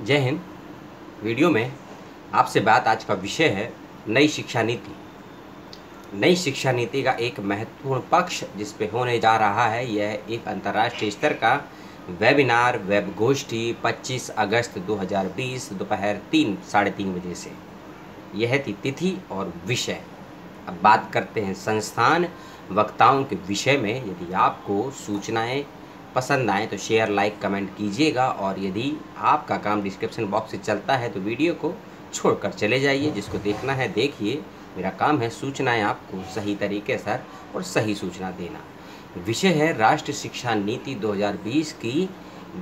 जय हिंद। वीडियो में आपसे बात आज का विषय है नई शिक्षा नीति। नई शिक्षा नीति का एक महत्वपूर्ण पक्ष जिस पे होने जा रहा है यह एक अंतर्राष्ट्रीय स्तर का वेबिनार वेब गोष्ठी 25 अगस्त 2020 दोपहर 3-3:30 बजे से। यह थी तिथि और विषय। अब बात करते हैं संस्थान वक्ताओं के विषय में। यदि आपको सूचनाएं पसंद आए तो शेयर लाइक कमेंट कीजिएगा, और यदि आपका काम डिस्क्रिप्शन बॉक्स से चलता है तो वीडियो को छोड़कर चले जाइए। जिसको देखना है देखिए। मेरा काम है सूचनाएं आपको सही तरीके से और सही सूचना देना। विषय है राष्ट्रीय शिक्षा नीति 2020 की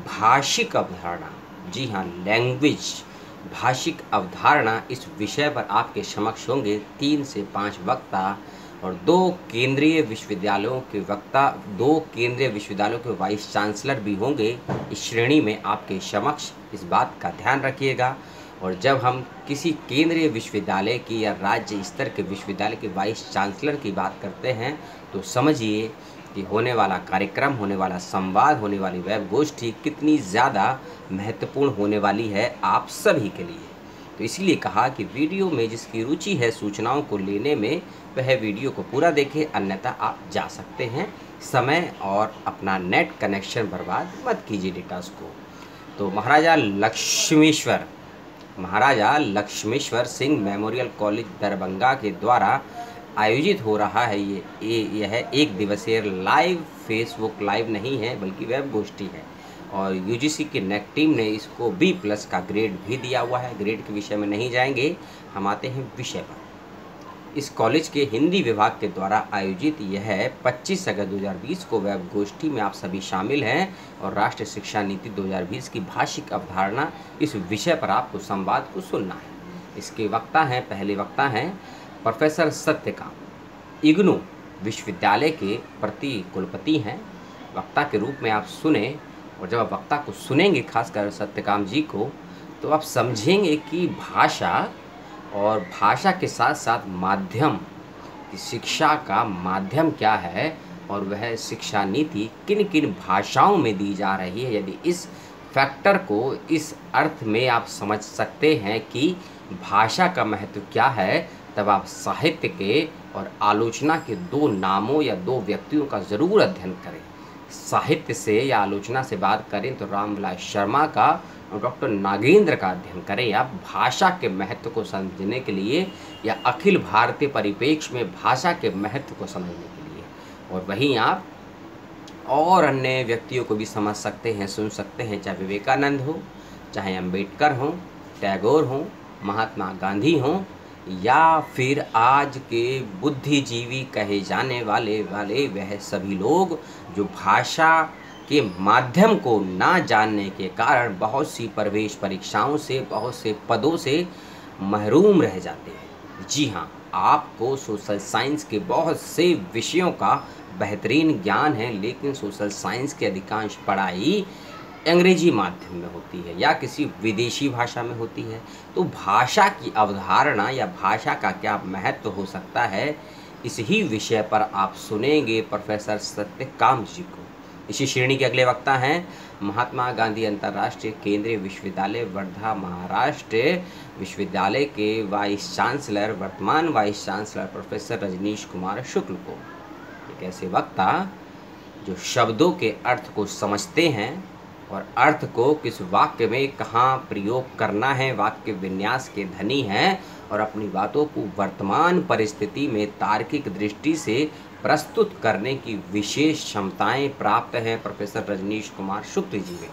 भाषिक अवधारणा। जी हाँ, लैंग्वेज, भाषिक अवधारणा। इस विषय पर आपके समक्ष होंगे 3 से 5 वक्ता और 2 केंद्रीय विश्वविद्यालयों के वक्ता, 2 केंद्रीय विश्वविद्यालयों के वाइस चांसलर भी होंगे इस श्रेणी में आपके समक्ष। इस बात का ध्यान रखिएगा। और जब हम किसी केंद्रीय विश्वविद्यालय की या राज्य स्तर के विश्वविद्यालय के वाइस चांसलर की बात करते हैं तो समझिए कि होने वाला कार्यक्रम, होने वाला संवाद, होने वाली वेब गोष्ठी कितनी ज़्यादा महत्वपूर्ण होने वाली है आप सभी के लिए। तो इसलिए कहा कि वीडियो में जिसकी रुचि है सूचनाओं को लेने में वह वीडियो को पूरा देखें, अन्यथा आप जा सकते हैं। समय और अपना नेट कनेक्शन बर्बाद मत कीजिए डेटास को। तो महाराजा लक्ष्मेश्वर सिंह मेमोरियल कॉलेज दरभंगा के द्वारा आयोजित हो रहा है यह एक दिवसीय लाइव, फेसबुक लाइव नहीं है बल्कि वेब गोष्ठी है। और यूजीसी की नेक टीम ने इसको B+ का ग्रेड भी दिया हुआ है। ग्रेड के विषय में नहीं जाएंगे, हम आते हैं विषय पर। इस कॉलेज के हिंदी विभाग के द्वारा आयोजित यह 25 अगस्त 2020 को वेब गोष्ठी में आप सभी शामिल हैं और राष्ट्रीय शिक्षा नीति 2020 की भाषिक अवधारणा इस विषय पर आपको संवाद को सुनना है। इसके वक्ता हैं, पहले वक्ता हैं प्रोफेसर सत्यकाम, इग्नू विश्वविद्यालय के प्रति कुलपति हैं। वक्ता के रूप में आप सुने, और जब आप वक्ता को सुनेंगे खासकर सत्यकाम जी को तो आप समझेंगे कि भाषा और भाषा के साथ साथ माध्यम, शिक्षा का माध्यम क्या है और वह शिक्षा नीति किन किन भाषाओं में दी जा रही है। यदि इस फैक्टर को इस अर्थ में आप समझ सकते हैं कि भाषा का महत्व क्या है, तब आप साहित्य के और आलोचना के 2 नामों या 2 व्यक्तियों का ज़रूर अध्ययन करें। साहित्य से या आलोचना से बात करें तो रामविलास शर्मा का और डॉक्टर नागेंद्र का अध्ययन करें। आप भाषा के महत्व को समझने के लिए या अखिल भारतीय परिप्रेक्ष्य में भाषा के महत्व को समझने के लिए, और वहीं आप और अन्य व्यक्तियों को भी समझ सकते हैं, सुन सकते हैं, चाहे विवेकानंद हो, चाहे अंबेडकर हों, टैगोर हों, महात्मा गांधी हों, या फिर आज के बुद्धिजीवी कहे जाने वाले वह सभी लोग जो भाषा के माध्यम को ना जानने के कारण बहुत सी प्रवेश परीक्षाओं से, बहुत से पदों से महरूम रह जाते हैं। जी हाँ, आपको सोशल साइंस के बहुत से विषयों का बेहतरीन ज्ञान है, लेकिन सोशल साइंस की अधिकांश पढ़ाई अंग्रेजी माध्यम में होती है या किसी विदेशी भाषा में होती है। तो भाषा की अवधारणा या भाषा का क्या महत्व हो सकता है, इसी विषय पर आप सुनेंगे प्रोफेसर सत्यकाम जी को। इसी श्रेणी के अगले वक्ता हैं महात्मा गांधी अंतर्राष्ट्रीय केंद्रीय विश्वविद्यालय वर्धा महाराष्ट्र विश्वविद्यालय के वाइस चांसलर, वर्तमान vice chancellor professor Rajneesh Kumar Shukla को। एक ऐसे वक्ता जो शब्दों के अर्थ को समझते हैं और अर्थ को किस वाक्य में कहाँ प्रयोग करना है, वाक्य विन्यास के धनी हैं और अपनी बातों को वर्तमान परिस्थिति में तार्किक दृष्टि से प्रस्तुत करने की विशेष क्षमताएं प्राप्त हैं प्रोफेसर रजनीश कुमार शुक्ल जी में।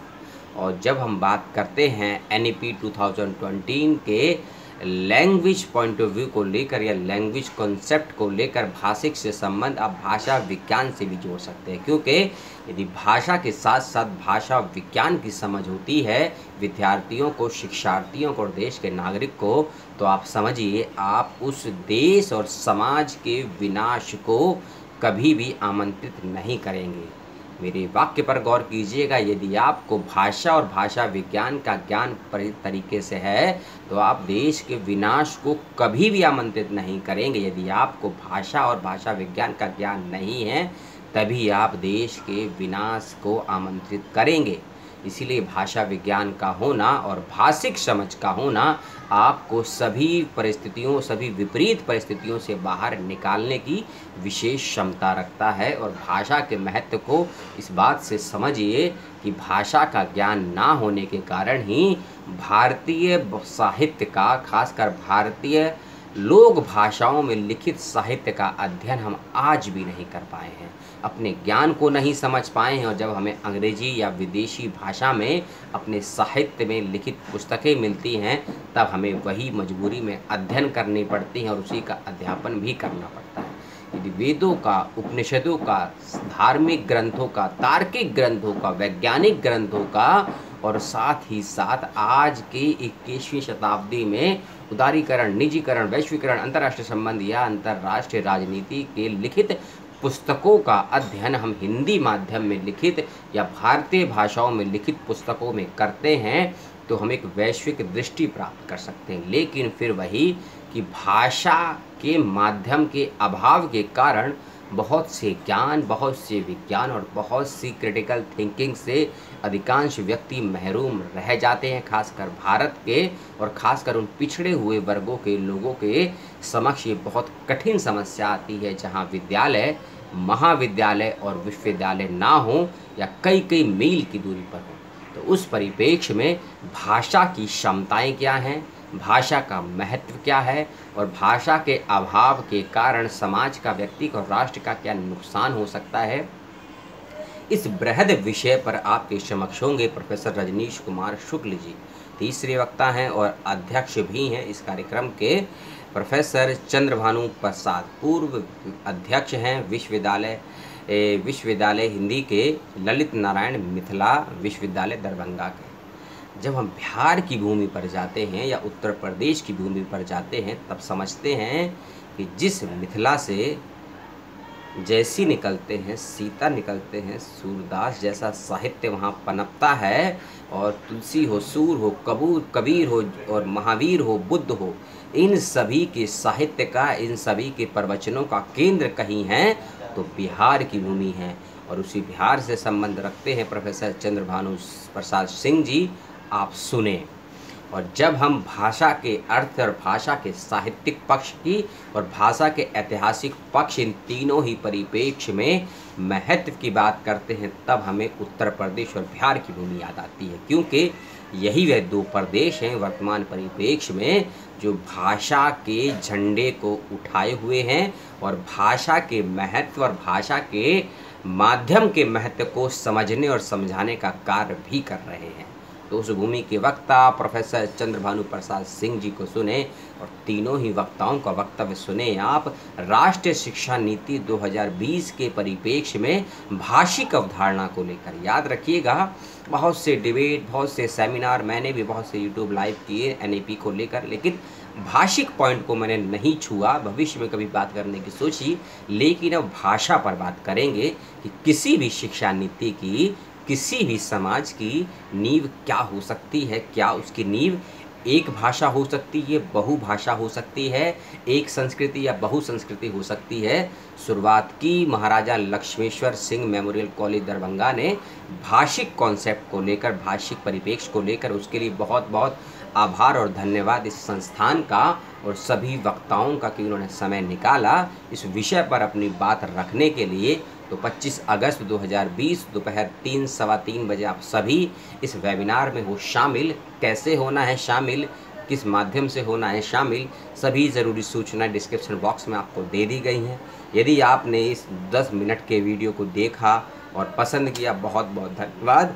और जब हम बात करते हैं NEP 2020 के लैंग्वेज पॉइंट ऑफ व्यू को लेकर या लैंग्वेज कॉन्सेप्ट को लेकर भाषिक से संबंध आप भाषा विज्ञान से भी जोड़ सकते हैं, क्योंकि यदि भाषा के साथ साथ भाषा विज्ञान की समझ होती है विद्यार्थियों को, शिक्षार्थियों को और देश के नागरिक को, तो आप समझिए आप उस देश और समाज के विनाश को कभी भी आमंत्रित नहीं करेंगे। मेरे वाक्य पर गौर कीजिएगा। यदि आपको भाषा और भाषा विज्ञान का ज्ञान तरीके से है तो आप देश के विनाश को कभी भी आमंत्रित नहीं करेंगे। यदि आपको भाषा और भाषा विज्ञान का ज्ञान नहीं है तभी आप देश के विनाश को आमंत्रित करेंगे। इसीलिए भाषा विज्ञान का होना और भाषिक समझ का होना आपको सभी परिस्थितियों, सभी विपरीत परिस्थितियों से बाहर निकालने की विशेष क्षमता रखता है। और भाषा के महत्व को इस बात से समझिए कि भाषा का ज्ञान ना होने के कारण ही भारतीय साहित्य का, खासकर भारतीय लोक भाषाओं में लिखित साहित्य का अध्ययन हम आज भी नहीं कर पाए हैं, अपने ज्ञान को नहीं समझ पाए हैं। और जब हमें अंग्रेजी या विदेशी भाषा में अपने साहित्य में लिखित पुस्तकें मिलती हैं, तब हमें वही मजबूरी में अध्ययन करनी पड़ती है और उसी का अध्यापन भी करना पड़ता है। यदि वेदों का, उपनिषदों का, धार्मिक ग्रंथों का, तार्किक ग्रंथों का, वैज्ञानिक ग्रंथों का और साथ ही साथ आज के 21वीं शताब्दी में उदारीकरण, निजीकरण, वैश्वीकरण, अंतर्राष्ट्रीय संबंध या अंतर्राष्ट्रीय राजनीति के लिखित पुस्तकों का अध्ययन हम हिंदी माध्यम में लिखित या भारतीय भाषाओं में लिखित पुस्तकों में करते हैं, तो हम एक वैश्विक दृष्टि प्राप्त कर सकते हैं। लेकिन फिर वही कि भाषा के माध्यम के अभाव के कारण बहुत से ज्ञान, बहुत से विज्ञान और बहुत सी क्रिटिकल थिंकिंग से अधिकांश व्यक्ति महरूम रह जाते हैं। खासकर भारत के और खासकर उन पिछड़े हुए वर्गों के लोगों के समक्ष ये बहुत कठिन समस्या आती है, जहां विद्यालय, महाविद्यालय और विश्वविद्यालय ना हो या कई कई मील की दूरी पर हो। तो उस परिप्रेक्ष्य में भाषा की क्षमताएं क्या हैं, भाषा का महत्व क्या है और भाषा के अभाव के कारण समाज का, व्यक्ति और राष्ट्र का क्या नुकसान हो सकता है, इस बृहद विषय पर आपके समक्ष होंगे प्रोफेसर रजनीश कुमार शुक्ल जी। तीसरे वक्ता हैं और अध्यक्ष भी हैं इस कार्यक्रम के प्रोफेसर चंद्रभानु प्रसाद, पूर्व अध्यक्ष हैं विश्वविद्यालय हिंदी के ललित नारायण मिथिला विश्वविद्यालय दरभंगा के। जब हम बिहार की भूमि पर जाते हैं या उत्तर प्रदेश की भूमि पर जाते हैं, तब समझते हैं कि जिस मिथिला से जैसी निकलते हैं, सीता निकलते हैं, सूरदास जैसा साहित्य वहाँ पनपता है, और तुलसी हो, सूर हो, कबीर हो और महावीर हो, बुद्ध हो, इन सभी के साहित्य का, इन सभी के प्रवचनों का केंद्र कहीं है तो बिहार की भूमि है। और उसी बिहार से संबंध रखते हैं प्रोफेसर चंद्रभानु प्रसाद सिंह जी। आप सुने। और जब हम भाषा के अर्थ और भाषा के साहित्यिक पक्ष की और भाषा के ऐतिहासिक पक्ष, इन तीनों ही परिप्रेक्ष्य में महत्व की बात करते हैं, तब हमें उत्तर प्रदेश और बिहार की भूमि याद आती है, क्योंकि यही वह दो प्रदेश हैं वर्तमान परिप्रेक्ष्य में जो भाषा के झंडे को उठाए हुए हैं और भाषा के महत्व और भाषा के माध्यम के महत्व को समझने और समझाने का कार्य भी कर रहे हैं। तो उस भूमि के वक्ता प्रोफेसर चंद्रभानु प्रसाद सिंह जी को सुने और तीनों ही वक्ताओं का वक्तव्य सुने आप राष्ट्रीय शिक्षा नीति 2020 के परिप्रेक्ष्य में भाषिक अवधारणा को लेकर। याद रखिएगा, बहुत से डिबेट, बहुत से सेमिनार, मैंने भी बहुत से यूट्यूब लाइव किए NAP को लेकर, लेकिन भाषिक पॉइंट को मैंने नहीं छुआ। भविष्य में कभी बात करने की सोची, लेकिन अब भाषा पर बात करेंगे कि किसी भी शिक्षा नीति की, किसी भी समाज की नींव क्या हो सकती है। क्या उसकी नींव एक भाषा हो सकती है, बहुभाषा हो सकती है, एक संस्कृति या बहुसंस्कृति हो सकती है। शुरुआत की महाराजा लक्ष्मेश्वर सिंह मेमोरियल कॉलेज दरभंगा ने भाषिक कॉन्सेप्ट को लेकर, भाषिक परिप्रेक्ष्य को लेकर। उसके लिए बहुत बहुत आभार और धन्यवाद इस संस्थान का और सभी वक्ताओं का कि उन्होंने समय निकाला इस विषय पर अपनी बात रखने के लिए। तो 25 अगस्त 2020 दोपहर 3 सवा 3 बजे आप सभी इस वेबिनार में हो शामिल। कैसे होना है शामिल, किस माध्यम से होना है शामिल, सभी ज़रूरी सूचनाएं डिस्क्रिप्शन बॉक्स में आपको दे दी गई हैं। यदि आपने इस 10 मिनट के वीडियो को देखा और पसंद किया, बहुत बहुत धन्यवाद,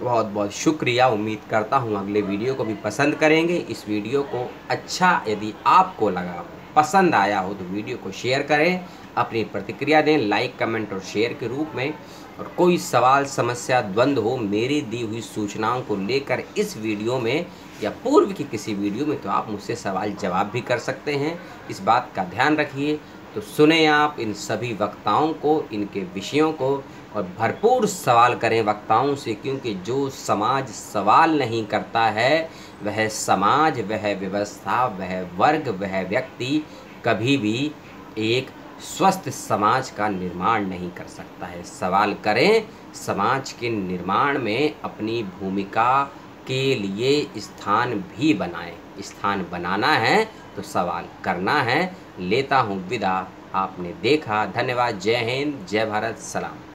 बहुत बहुत शुक्रिया। उम्मीद करता हूँ अगले वीडियो को भी पसंद करेंगे। इस वीडियो को अच्छा यदि आपको लगा, पसंद आया हो तो वीडियो को शेयर करें, अपनी प्रतिक्रिया दें लाइक, कमेंट और शेयर के रूप में। और कोई सवाल, समस्या, द्वंद्व हो मेरी दी हुई सूचनाओं को लेकर इस वीडियो में या पूर्व की किसी वीडियो में, तो आप मुझसे सवाल जवाब भी कर सकते हैं। इस बात का ध्यान रखिए। तो सुने आप इन सभी वक्ताओं को, इनके विषयों को, और भरपूर सवाल करें वक्ताओं से, क्योंकि जो समाज सवाल नहीं करता है वह समाज, वह व्यवस्था, वह वर्ग, वह व्यक्ति कभी भी एक स्वस्थ समाज का निर्माण नहीं कर सकता है। सवाल करें समाज के निर्माण में अपनी भूमिका के लिए स्थान भी बनाएं। स्थान बनाना है तो सवाल करना है। लेता हूँ विदा। आपने देखा। धन्यवाद। जय हिंद, जय भारत, सलाम।